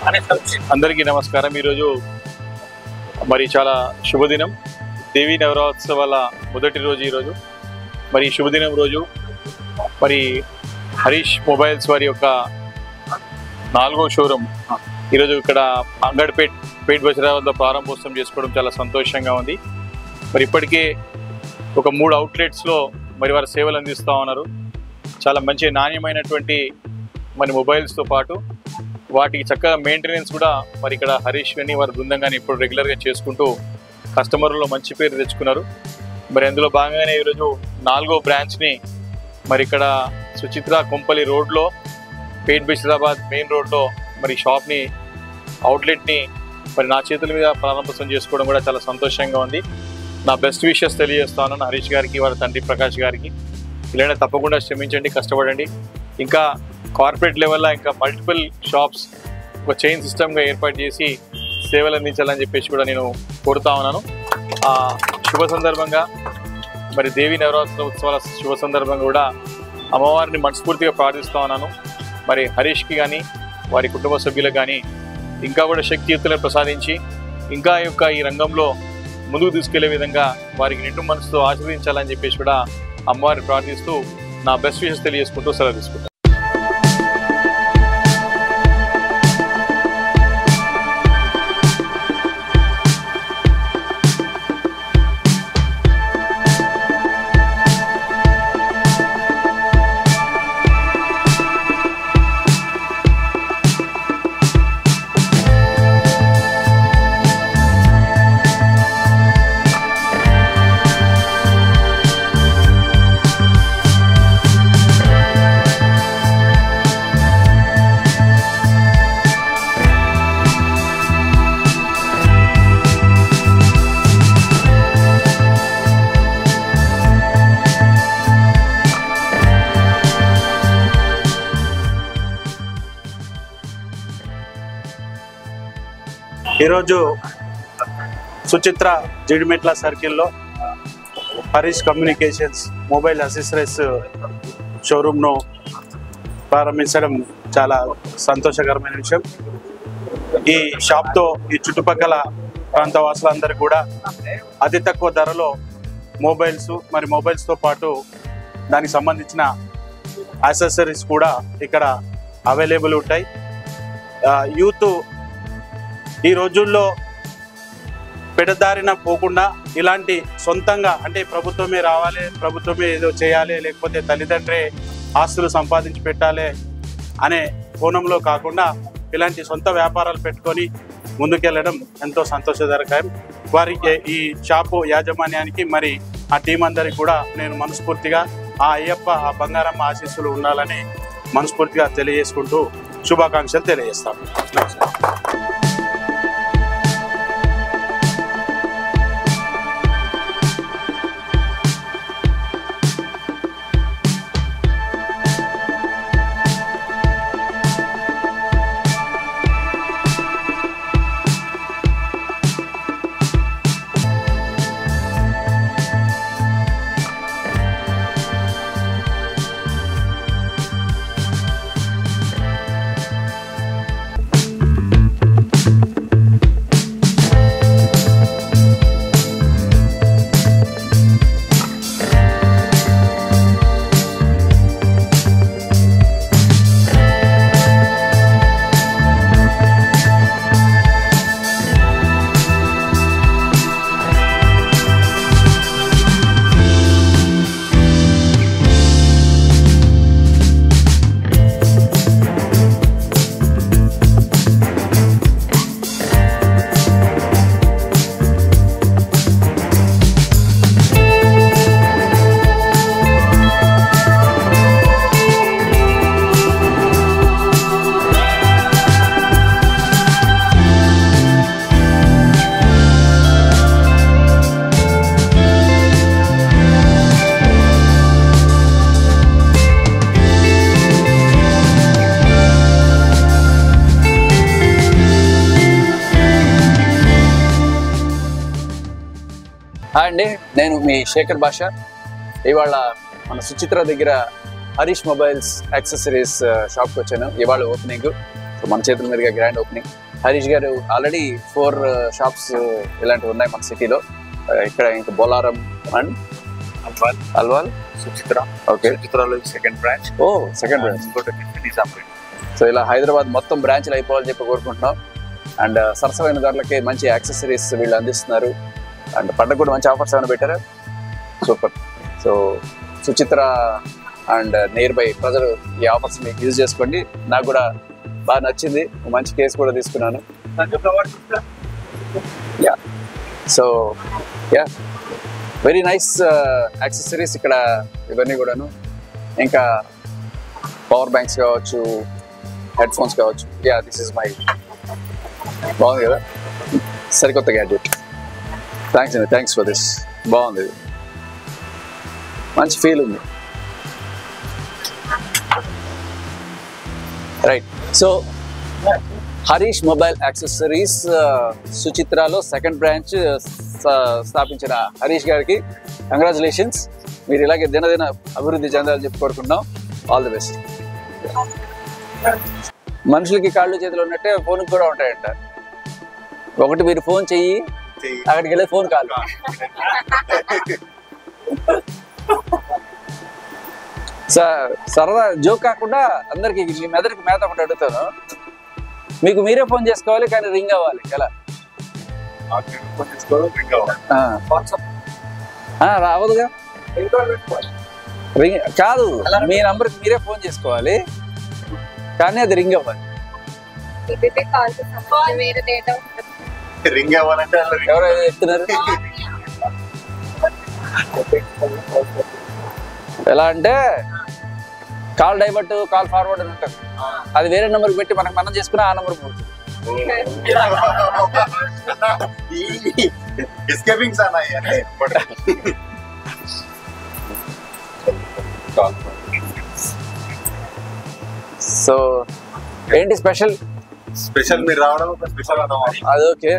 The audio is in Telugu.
అందరికీ నమస్కారం। ఈరోజు మరి చాలా శుభదినం, దేవీ నవరాత్సవాల మొదటి రోజు ఈరోజు। మరి శుభదినం రోజు మరి హరీష్ మొబైల్స్ వారి యొక్క 4వ షోరూమ్ ఈరోజు ఇక్కడ అంగడ్పేట్ బజార్ వద్ద ప్రారంభోత్సవం చేసుకోవడం చాలా సంతోషంగా ఉంది। మరి ఇప్పటికే ఒక 3 అవుట్లెట్స్లో మరి వారి సేవలు అందిస్తూ ఉన్నారు। చాలా మంచి నాణ్యమైనటువంటి మరి మొబైల్స్తో పాటు వాటికి చక్కగా మెయింటెనెన్స్ కూడా మరి ఇక్కడ హరీష్ అని వారి బృందంగానే ఇప్పుడు రెగ్యులర్గా చేసుకుంటూ కస్టమర్లో మంచి పేరు తెచ్చుకున్నారు। మరి అందులో భాగంగానే ఈరోజు 4వ బ్రాంచ్ని మరి ఇక్కడ సుచిత్ర కొంపల్లి రోడ్లో పేట్ బషీరాబాద్ మెయిన్ రోడ్లో మరి షాప్ని అవుట్లెట్ని మరి నా చేతుల మీద ప్రారంభోత్సవం చేసుకోవడం కూడా చాలా సంతోషంగా ఉంది। నా బెస్ట్ విషెస్ తెలియజేస్తాను హరీష్ గారికి, వారి తండ్రి ప్రకాష్ గారికి। ఇలానే తప్పకుండా శ్రమించండి, కష్టపడండి। ఇంకా కార్పొరేట్ లెవెల్లో ఇంకా మల్టిపుల్ షాప్స్ ఒక చైన్ సిస్టమ్గా ఏర్పాటు చేసి సేవలు అందించాలని చెప్పేసి కూడా నేను కోరుతా ఉన్నాను। శుభ సందర్భంగా మరి దేవీ నవరాత్రి ఉత్సవాల శుభ సందర్భంగా కూడా అమ్మవారిని మనస్ఫూర్తిగా ప్రార్థిస్తూ ఉన్నాను। మరి హరీష్కి కానీ వారి కుటుంబ సభ్యులకు కానీ ఇంకా కూడా శక్తియుక్తులను ప్రసాదించి ఇంకా ఈ రంగంలో ముందుకు తీసుకెళ్లే విధంగా వారికి నిండు మనసుతో ఆశీర్వదించాలని చెప్పేసి కూడా అమ్మవారిని ప్రార్థిస్తూ నా బెస్ట్ విషెస్ తెలియజేసుకుంటూ సెలవు తీసుకుంటాను। ఈరోజు సుచిత్ర జిడిమెట్ల సర్కిల్లో హరీష్ కమ్యూనికేషన్స్ మొబైల్ అసెసరీస్ షోరూమ్ను ప్రారంభించడం చాలా సంతోషకరమైన విషయం। ఈ షాప్తో ఈ చుట్టుపక్కల ప్రాంత వాసులందరికీ కూడా అతి తక్కువ ధరలో మొబైల్స్తో పాటు దానికి సంబంధించిన యాక్సెసరీస్ కూడా ఇక్కడ అవైలబుల్ ఉంటాయి। యూత్ ఈ రోజుల్లో పెడదారిన పోకుండా ఇలాంటి సొంతంగా అంటే ప్రభుత్వమే రావాలి, ప్రభుత్వమే ఏదో చేయాలి, లేకపోతే తల్లిదండ్రి ఆస్తులు సంపాదించి పెట్టాలి అనే కోణంలో కాకుండా ఇలాంటి సొంత వ్యాపారాలు పెట్టుకొని ముందుకెళ్ళడం ఎంతో సంతోషదాయకం। వారికి ఈ షాపు యాజమాన్యానికి మరి ఆ టీం అందరికి కూడా నేను మనస్ఫూర్తిగా ఆ అయ్యప్ప ఆ బంగారమ్మ ఆశీస్సులు ఉండాలని మనస్ఫూర్తిగా తెలియజేసుకుంటూ శుభాకాంక్షలు తెలియజేస్తాను। హాయ్ అండి, నేను మీ శేఖర్ భాష। ఇవాళ మన సుచిత్ర దగ్గర హరీష్ మొబైల్స్ యాక్సెసరీస్ షాప్కి వచ్చాను। ఇవాళ ఓపెనింగ్ మన చేతుల మీదుగా గ్రాండ్ ఓపెనింగ్. హరీష్ గారు ఆల్రెడీ 4 షాప్స్ ఇలాంటివి ఉన్నాయి మన సిటీలో. ఇక్కడ ఇంకా బొలారం అండ్ అల్వాల్, సుచిత్ర. ఓకే, సుచిత్రలో సెకండ్ బ్రాంచ్. ఓ సెకండ్ బ్రాంచ్. ఇంకోటి నిజాంపేట్. సో ఇలా హైదరాబాద్ మొత్తం బ్రాంచ్లు అయిపోవాలని చెప్పి కోరుకుంటున్నాం. అండ్ సరసమైన ధరలకి మంచి యాక్సెసరీస్ వీళ్ళు అందిస్తున్నారు. అండ్ పండుగ కూడా మంచి ఆఫర్స్ ఏమైనా పెట్టారా? Super. So Suchitra and near by ప్రజలు ఈ ఆఫర్స్ మీకు యూజ్ చేసుకోండి. నాకు కూడా బాగా నచ్చింది, మంచి కేసు కూడా తీసుకున్నాను. Yeah, so yeah, very nice accessories ఇక్కడ ఇవన్నీ కూడాను. ఇంకా పవర్ బ్యాంక్స్ కావచ్చు, హెడ్ ఫోన్స్ కావచ్చు. యా, దిస్ ఇస్ మై, బాగుంది కదా, సరికొత్త గ్యాడ్జెట్. థ్యాంక్స్ అండి, థ్యాంక్స్ ఫర్ దిస్. బాగుంది, మంచి ఫీల్ ఉంది. Right, so Harish mobile accessories సుచిత్రలో సెకండ్ బ్రాంచ్ స్థాపించిన హరీష్ గారికి కంగ్రాచులేషన్స్. మీరు ఇలాగే దినదిన అభివృద్ధి చెందాలని చెప్పి కోరుకుంటున్నాం. All the best. మనుషులకి కాళ్ళు చేతులు ఉన్నట్టే ఫోన్కి కూడా ఉంటాయంట. ఒకటి మీరు ఫోన్ చెయ్యి, అక్కడికి వెళ్ళి ఫోన్ కాల్. సరదా జోక్ కాకుండా అందరికి మీ మెదడుకి మేత ఒకటి అడుగుతాను. మీకు మీరే ఫోన్ చేసుకోవాలి, కానీ రింగ్ అవ్వాలి. ఎలా రావదుగా? రింగ్ కాదు, మీ నంబర్కి మీరే ఫోన్ చేసుకోవాలి, కానీ అది రింగ్ అవ్వాలి. రింగ్ అవ్వాలంటే ఎవరైనా చెప్తున్నారు. ఎలా అంటే కాల్ డైవర్ట్, కాల్ ఫార్వర్డ్ అని ఉంటుంది. అది వేరే నెంబర్కి పెట్టి మనం చేసుకుని ఆ నెంబర్ పోతుంది. సో ఏంటి స్పెషల్? స్పెషల్ మీరు రావడం స్పెషల్ అన్నమాట. అది ఓకే.